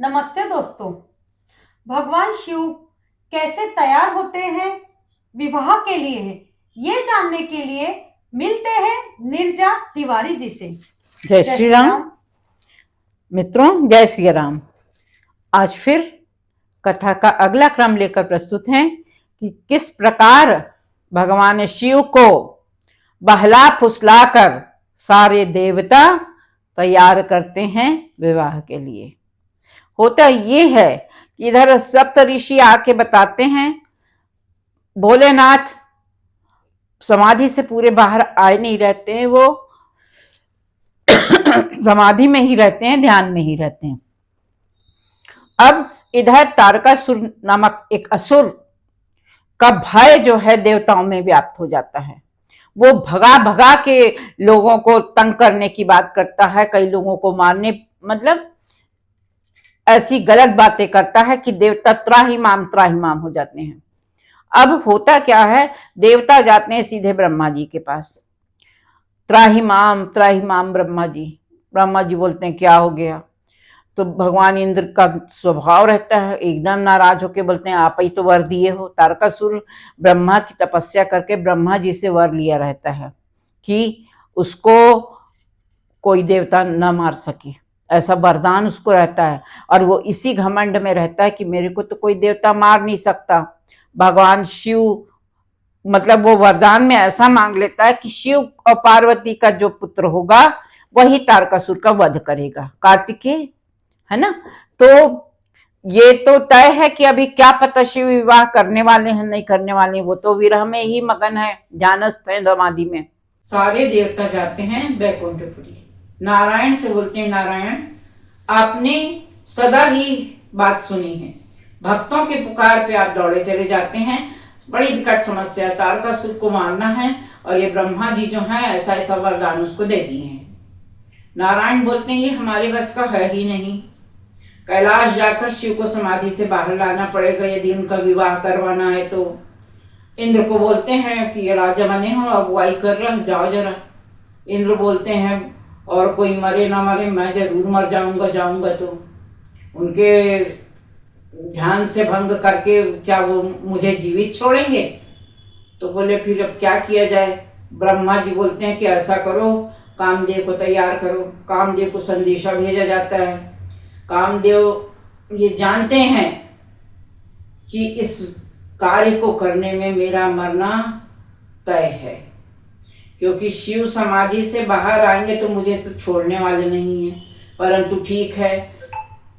नमस्ते दोस्तों। भगवान शिव कैसे तैयार होते हैं विवाह के लिए, ये जानने के लिए मिलते हैं नीरजा तिवारी जी से। जय श्री राम। मित्रों, जय श्री राम। आज फिर कथा का अगला क्रम लेकर प्रस्तुत हैं कि किस प्रकार भगवान शिव को बहला फुसलाकर सारे देवता तैयार करते हैं विवाह के लिए। होता ये है कि इधर सप्त ऋषि आके बताते हैं, भोलेनाथ समाधि से पूरे बाहर आए नहीं रहते हैं, वो समाधि में ही रहते हैं, ध्यान में ही रहते हैं। अब इधर तारकासुर नामक एक असुर का भय जो है देवताओं में व्याप्त हो जाता है। वो भगा भगा के लोगों को तंग करने की बात करता है, कई लोगों को मारने, मतलब ऐसी गलत बातें करता है कि देवता त्राहिमाम हो जाते हैं। अब होता क्या है, देवता जाते हैं सीधे ब्रह्मा जी के पास। त्राहिमाम त्राहिमाम ब्रह्मा जी बोलते हैं क्या हो गया? तो भगवान इंद्र का स्वभाव रहता है, एकदम नाराज होके बोलते हैं आप ही तो वर दिए हो। तारकासुर ब्रह्मा की तपस्या करके ब्रह्मा जी से वर लिया रहता है कि उसको कोई देवता न मार सके, ऐसा वरदान उसको रहता है। और वो इसी घमंड में रहता है कि मेरे को तो कोई देवता मार नहीं सकता। भगवान शिव मतलब वो वरदान में ऐसा मांग लेता है कि शिव और पार्वती का जो पुत्र होगा वही तारकासुर का वध करेगा, कार्तिकेय, है ना। तो ये तो तय है कि अभी क्या पता शिव विवाह करने वाले हैं नहीं करने वाले, वो तो विरह में ही मगन है, ध्यानस्थ है समाधि में। सारे देवता जाते हैं बैकुंठपुरी। नारायण से बोलते हैं, नारायण आपने सदा ही बात सुनी है, भक्तों के पुकार पे आप दौड़े चले जाते हैं। बड़ी विकट समस्या, तारकासुर को मारना है और ये ब्रह्मा जी जो है ऐसा ऐसा वरदान उसको दे दिए हैं। नारायण बोलते हैं ये हमारे बस का है ही नहीं, कैलाश जाकर शिव को समाधि से बाहर लाना पड़ेगा यदि उनका विवाह करवाना है। तो इंद्र को बोलते हैं कि ये राजा बने हो, अगुवाई कर रहा, जाओ जरा। इंद्र बोलते हैं और कोई मरे ना मरे मैं जरूर मर जाऊंगा। तो उनके ध्यान से भंग करके क्या वो मुझे जीवित छोड़ेंगे? तो बोले फिर अब क्या किया जाए? ब्रह्मा जी बोलते हैं कि ऐसा करो, कामदेव को तैयार करो। कामदेव को संदेशा भेजा जाता है। कामदेव ये जानते हैं कि इस कार्य को करने में मेरा मरना तय है, क्योंकि शिव समाधि से बाहर आएंगे तो मुझे तो छोड़ने वाले नहीं हैं। परंतु ठीक है,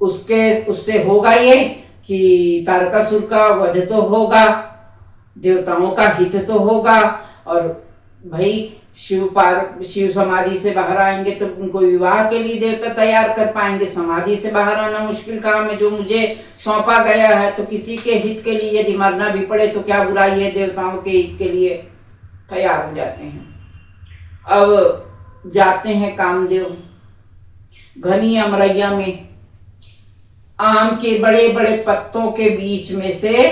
उससे होगा ये कि तारकासुर का वध तो होगा, देवताओं का हित तो होगा, और भाई शिव समाधि से बाहर आएंगे तो उनको विवाह के लिए देवता तैयार कर पाएंगे। समाधि से बाहर आना मुश्किल काम है जो मुझे सौंपा गया है, तो किसी के हित के लिए यदि मरना भी पड़े तो क्या बुराई है, देवताओं के हित के लिए तैयार हो जाते हैं। अब जाते हैं कामदेव घनी अमरैया में, आम के बड़े बड़े पत्तों के बीच में से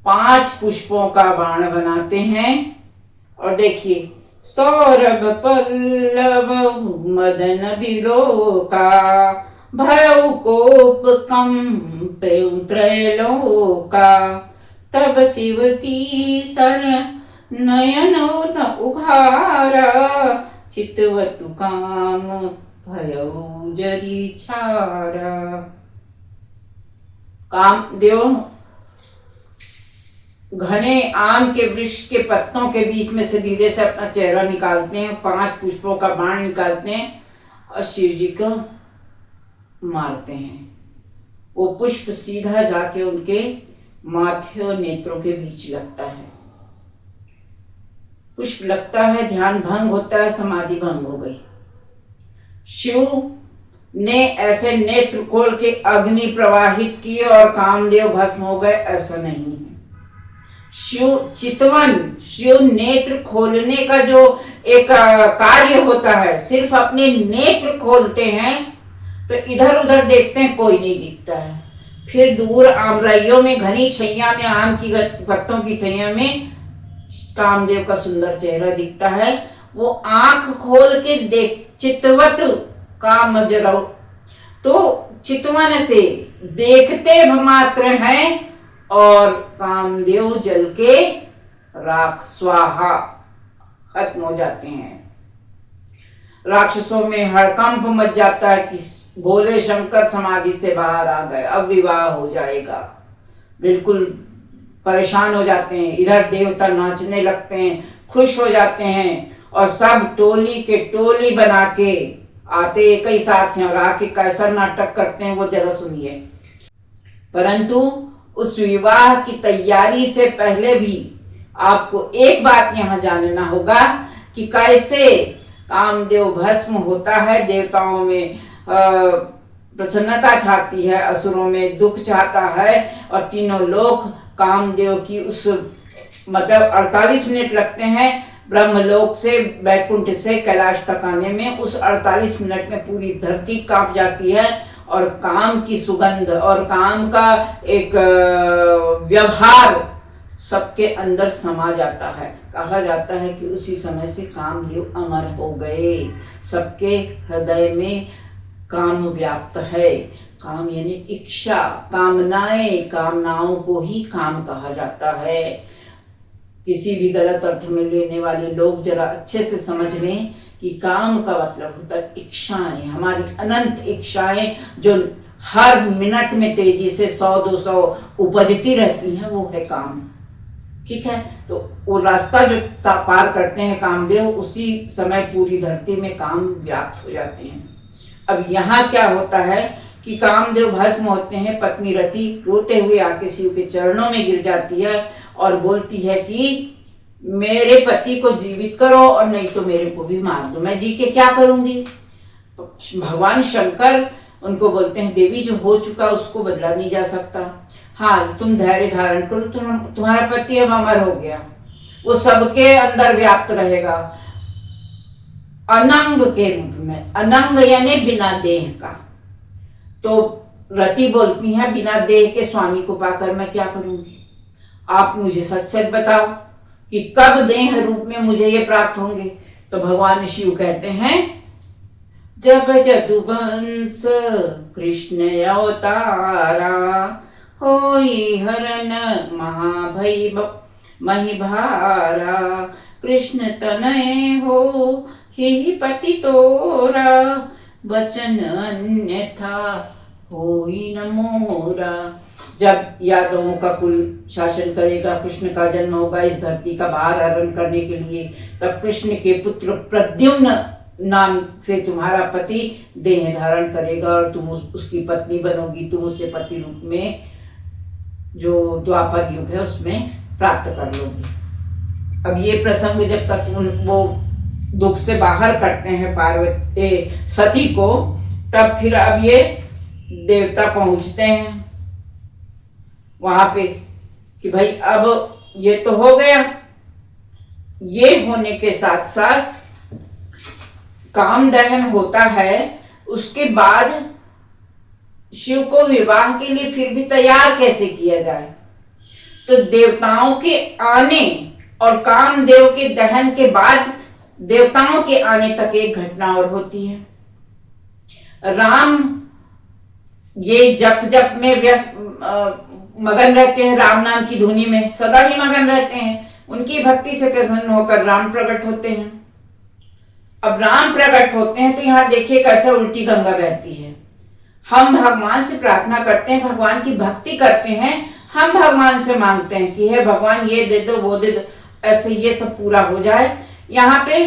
5 पुष्पों का बाण बनाते हैं। और देखिए, सौरभ पल्लव मदन विलोका, भयउ कोप कंपे त्रैलोका, तब शिव तीसर नयनो न उघारा, चितवतु काम भयउ जरी छारा। कामदेव घने आम के वृक्ष के पत्तों के बीच में से धीरे से अपना चेहरा निकालते हैं, 5 पुष्पों का बाण निकालते हैं और शिव जी को मारते हैं। वो पुष्प सीधा जाके उनके माथे और नेत्रों के बीच लगता है। पुष्प लगता है, ध्यान भंग होता है, समाधि भंग हो गई। शिव ने ऐसे नेत्र खोल के अग्नि प्रवाहित की और कामदेव भस्म हो गए, ऐसा नहीं है। शिव नेत्र खोलने का जो एक कार्य होता है, सिर्फ अपने नेत्र खोलते हैं तो इधर उधर देखते हैं, कोई नहीं दिखता है। फिर दूर आमराइयों में, घनी छैया में, आम की पत्तों की छैया में कामदेव का सुंदर चेहरा दिखता है। वो आंख खोल के देख, चितवत काम जराओ, तो चितवन से देखते मात्र हैं और कामदेव जल के राख स्वाहा खत्म हो जाते हैं। राक्षसों में हड़कंप मच जाता है कि भोले शंकर समाधि से बाहर आ गए, अब विवाह हो जाएगा। बिल्कुल परेशान हो जाते हैं। इधर देवता नाचने लगते हैं, खुश हो जाते हैं और सब टोली के टोली बना के आते एक ही साथ हैं और आके कैसा नाटक करते हैं वो जरा सुनिए। परंतु उस विवाह की तैयारी से पहले भी आपको एक बात यहाँ जानना होगा कि कैसे कामदेव भस्म होता है। देवताओं में प्रसन्नता छाती है, असुरों में दुख चाहता है और तीनों लोग कामदेव की उस मतलब 48 मिनट लगते हैं ब्रह्मलोक से बैकुंठ से कैलाश तक आने में। उस 48 मिनट में पूरी धरती कांप जाती है और काम की सुगंध और काम का एक व्यवहार सबके अंदर समा जाता है। कहा जाता है कि उसी समय से कामदेव अमर हो गए। सबके हृदय में काम व्याप्त है। काम यानी इच्छा, कामनाएं, कामनाओं को ही काम कहा जाता है। किसी भी गलत अर्थ में लेने वाले लोग जरा अच्छे से समझ लें कि काम का मतलब होता है इच्छाएं, हमारी अनंत इच्छाएं जो हर मिनट में तेजी से 100-200 उपजती रहती हैं, वो है काम। ठीक है, तो वो रास्ता जो पार करते हैं कामदेव, उसी समय पूरी धरती में काम व्याप्त हो जाते हैं। अब यहाँ क्या होता है कि कामदेव भस्म होते हैं। पत्नी रति रोते हुए आके शिव के चरणों में गिर जाती है और बोलती है कि मेरे पति को जीवित करो और नहीं तो मेरे को भी मार दो, मैं जी के क्या करूंगी। भगवान शंकर उनको बोलते हैं देवी जो हो चुका उसको बदला नहीं जा सकता। हाँ, तुम धैर्य धारण करो, तुम्हारा पति अब अमर हो गया, वो सबके अंदर व्याप्त रहेगा अनंग के रूप में। अनंग यानी बिना देह का। तो रति बोलती है बिना देह के स्वामी को पाकर मैं क्या करूंगी, आप मुझे सच सच बताओ कि कब देह रूप में मुझे ये प्राप्त होंगे। तो भगवान शिव कहते हैं जब जदुवंश कृष्ण अवतारा होई हरन महाभय महिभारा कृष्ण तनय हो ही पति तोरा वचन अन्यथा होई न मोरा। जब यादवों का कुल शासन करेगा, कृष्ण का जन्म होगा इस धरती का भार हरण करने के लिए, तब कृष्ण के पुत्र प्रद्युम्न नाम से तुम्हारा पति देह धारण करेगा और तुम उसकी पत्नी बनोगी। तुम उससे पति रूप में जो द्वापर युग है उसमें प्राप्त कर लोगी। अब ये प्रसंग जब तक वो दुख से बाहर करते हैं पार्वती सती को, तब फिर अब ये देवता पहुंचते हैं वहां पे कि भाई अब ये तो हो गया। ये होने के साथ साथ काम दहन होता है। उसके बाद शिव को विवाह के लिए फिर भी तैयार कैसे किया जाए, तो देवताओं के आने और कामदेव के दहन के बाद देवताओं के आने तक एक घटना और होती है। राम ये जप में व्यस्त मगन रहते हैं, राम नाम की धुनी में सदा ही मगन रहते हैं। उनकी भक्ति से प्रसन्न होकर राम प्रकट होते हैं। अब राम प्रकट होते हैं तो यहाँ देखिए कैसे उल्टी गंगा बहती है। हम भगवान से प्रार्थना करते हैं, भगवान की भक्ति करते हैं, हम भगवान से मांगते हैं कि हे भगवान ये दे दो वो दे दो, ऐसे ये सब पूरा हो जाए। यहाँ पे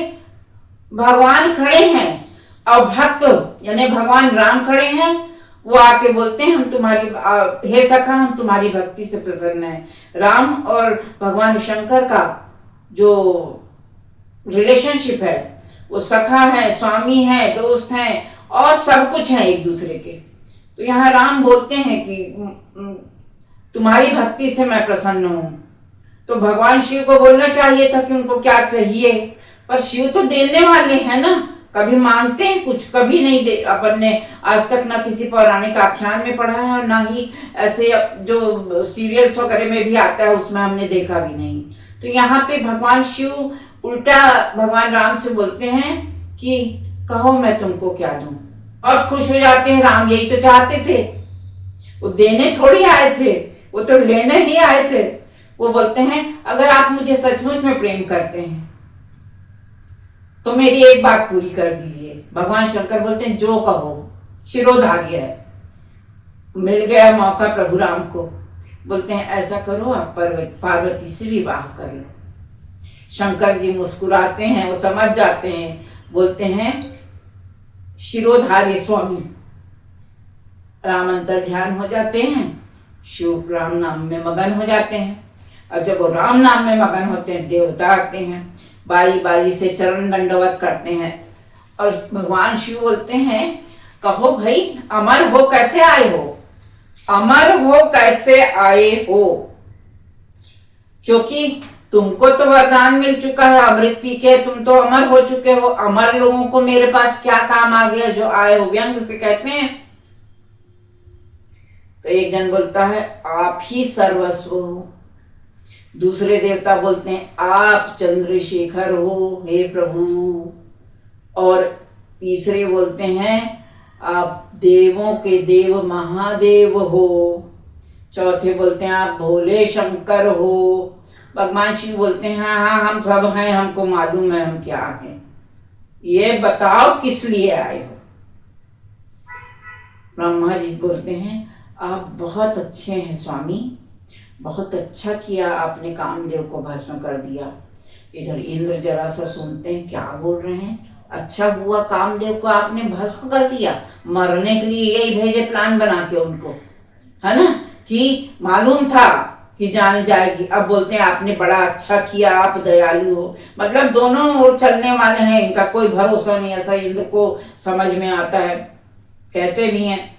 भगवान खड़े हैं और भक्त यानी भगवान राम खड़े हैं। वो आके बोलते हैं हम तुम्हारी हे सखा हम तुम्हारी भक्ति से प्रसन्न हैं। राम और भगवान शंकर का जो रिलेशनशिप है वो सखा है, स्वामी है, दोस्त हैं और सब कुछ है एक दूसरे के। तो यहाँ राम बोलते हैं कि तुम्हारी भक्ति से मैं प्रसन्न हूं। तो भगवान शिव को बोलना चाहिए था कि उनको क्या चाहिए, पर शिव तो देने वाले हैं ना। कभी मांगते हैं कुछ, कभी नहीं दे। अपन ने आज तक ना किसी पौराणिक आख्यान में पढ़ा है और ना ही ऐसे जो सीरियल्स वगैरह में भी आता है उसमें हमने देखा भी नहीं। तो यहाँ पे भगवान शिव उल्टा भगवान राम से बोलते हैं कि कहो मैं तुमको क्या दूं। और खुश हो जाते हैं। राम यही तो चाहते थे, वो देने थोड़ी आए थे, वो तो लेने ही आए थे। वो बोलते हैं अगर आप मुझे सचमुच में प्रेम करते हैं तो मेरी एक बात पूरी कर दीजिए। भगवान शंकर बोलते हैं जो कहो, शिरोधार्य है। मिल गया मौका प्रभु राम को, बोलते हैं ऐसा करो आप पार्वती से विवाह कर लो। शंकर जी मुस्कुराते हैं, वो समझ जाते हैं, बोलते हैं शिरोधार्य स्वामी। राम अंतर ध्यान हो जाते हैं, शिव राम नाम में मगन हो जाते हैं। और जब वो राम नाम में मगन होते हैं, देवता आते हैं, बारी बारी से चरण दंडवत करते हैं। और भगवान शिव बोलते हैं कहो भाई अमर हो कैसे आए हो, अमर हो कैसे आए हो, क्योंकि तुमको तो वरदान मिल चुका है, अमृत पी के तुम तो अमर हो चुके हो। अमर लोगों को मेरे पास क्या काम आ गया जो आए हो, व्यंग से कहते हैं। तो एक जन बोलता है आप ही सर्वस्व हो, दूसरे देवता बोलते हैं आप चंद्रशेखर हो हे प्रभु, और तीसरे बोलते हैं आप देवों के देव महादेव हो, चौथे बोलते हैं आप भोले शंकर हो। भगवान शिव बोलते हैं हाँ हाँ हम सब हैं, हमको मालूम है हम क्या हैं, ये बताओ किस लिए आए हो। ब्रह्मा जी बोलते हैं आप बहुत अच्छे हैं स्वामी, बहुत अच्छा किया आपने कामदेव को भस्म कर दिया। इधर इंद्र जरा सा सुनते हैं क्या बोल रहे हैं, अच्छा हुआ कामदेव को आपने भस्म कर दिया, मरने के लिए यही भेजे प्लान बना के उनको, है ना, कि मालूम था कि जाने जाएगी। अब बोलते हैं आपने बड़ा अच्छा किया, आप दयालु हो। मतलब दोनों ओर चलने वाले हैं, इनका कोई भरोसा नहीं, ऐसा इंद्र को समझ में आता है, कहते भी हैं।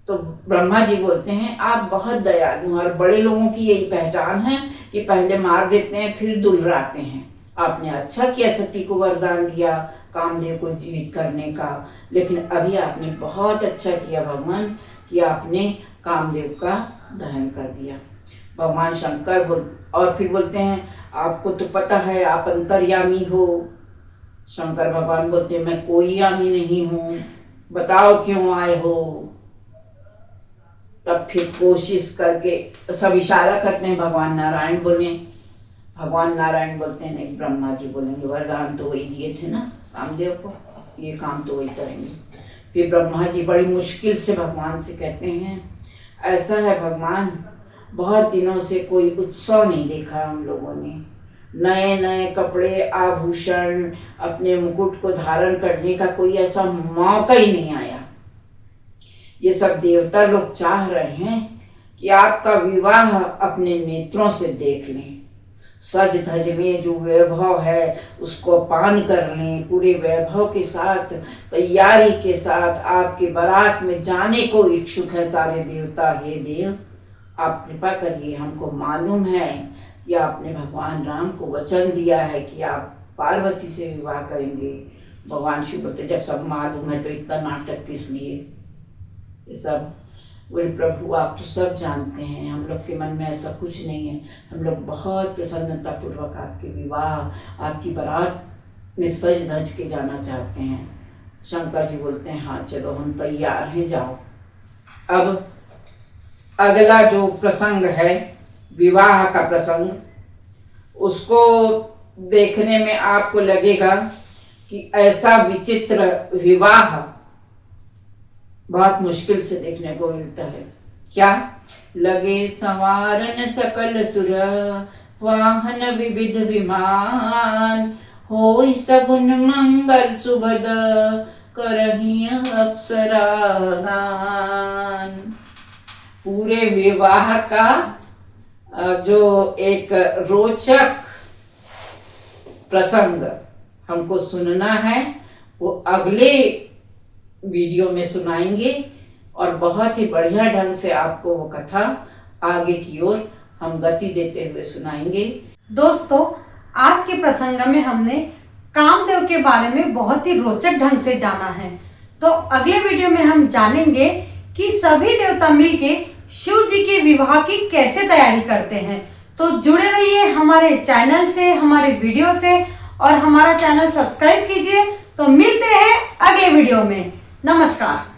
तो ब्रह्मा जी बोलते हैं आप बहुत दयालु हैं, और बड़े लोगों की यही पहचान है कि पहले मार देते हैं फिर दुलराते हैं। आपने अच्छा किया, सती को वरदान दिया कामदेव को जीवित करने का, लेकिन अभी आपने बहुत अच्छा किया भगवान कि आपने कामदेव का दहन कर दिया। भगवान शंकर और फिर बोलते हैं आपको तो पता है आप अंतर्यामी हो। शंकर भगवान बोलते हैं मैं कोई यामी नहीं हूँ, बताओ क्यों आए हो। तब फिर कोशिश करके सब इशारा करते हैं, भगवान नारायण बोले। भगवान नारायण बोलते हैं नहीं, ब्रह्मा जी बोलेंगे वरदान तो वही दिए थे ना कामदेव को, ये काम तो वही करेंगे। फिर ब्रह्मा जी बड़ी मुश्किल से भगवान से कहते हैं ऐसा है भगवान, बहुत दिनों से कोई उत्सव नहीं देखा हम लोगों ने, नए नए कपड़े आभूषण अपने मुकुट को धारण करने का कोई ऐसा मौका ही नहीं आया। ये सब देवता लोग चाह रहे हैं कि आपका विवाह अपने नेत्रों से देख लें, सज धज में जो वैभव है उसको पान कर लें, पूरे वैभव के साथ तैयारी के साथ आपके बारात में जाने को इच्छुक है सारे देवता। हे देव आप कृपा करिए, हमको मालूम है कि आपने भगवान राम को वचन दिया है कि आप पार्वती से विवाह करेंगे। भगवान शिव बोलते जब सब मालूम है तो इतना नाटक किस लिए, ये सब। बोले प्रभु आप तो सब जानते हैं, हम लोग के मन में ऐसा कुछ नहीं है, हम लोग बहुत प्रसन्नता पूर्वक आपके विवाह आपकी बारात में सज धज के जाना चाहते हैं। शंकर जी बोलते हैं हाँ चलो हम तैयार हैं, जाओ। अब अगला जो प्रसंग है विवाह का प्रसंग, उसको देखने में आपको लगेगा कि ऐसा विचित्र विवाह बहुत मुश्किल से देखने को मिलता है। क्या लगे संवारन सकल सुर, वाहन विविध विमान, होई सगुन मंगल सुभद, करही अप्सरा गान। पूरे विवाह का जो एक रोचक प्रसंग हमको सुनना है वो अगले वीडियो में सुनाएंगे, और बहुत ही बढ़िया ढंग से आपको वो कथा आगे की ओर हम गति देते हुए सुनाएंगे। दोस्तों आज के प्रसंग में हमने कामदेव के बारे में बहुत ही रोचक ढंग से जाना है। तो अगले वीडियो में हम जानेंगे कि सभी देवता मिलके शिव जी के विवाह की कैसे तैयारी करते हैं। तो जुड़े रहिए हमारे चैनल से, हमारे वीडियो से, और हमारा चैनल सब्सक्राइब कीजिए। तो मिलते हैं अगले वीडियो में। नमस्कार।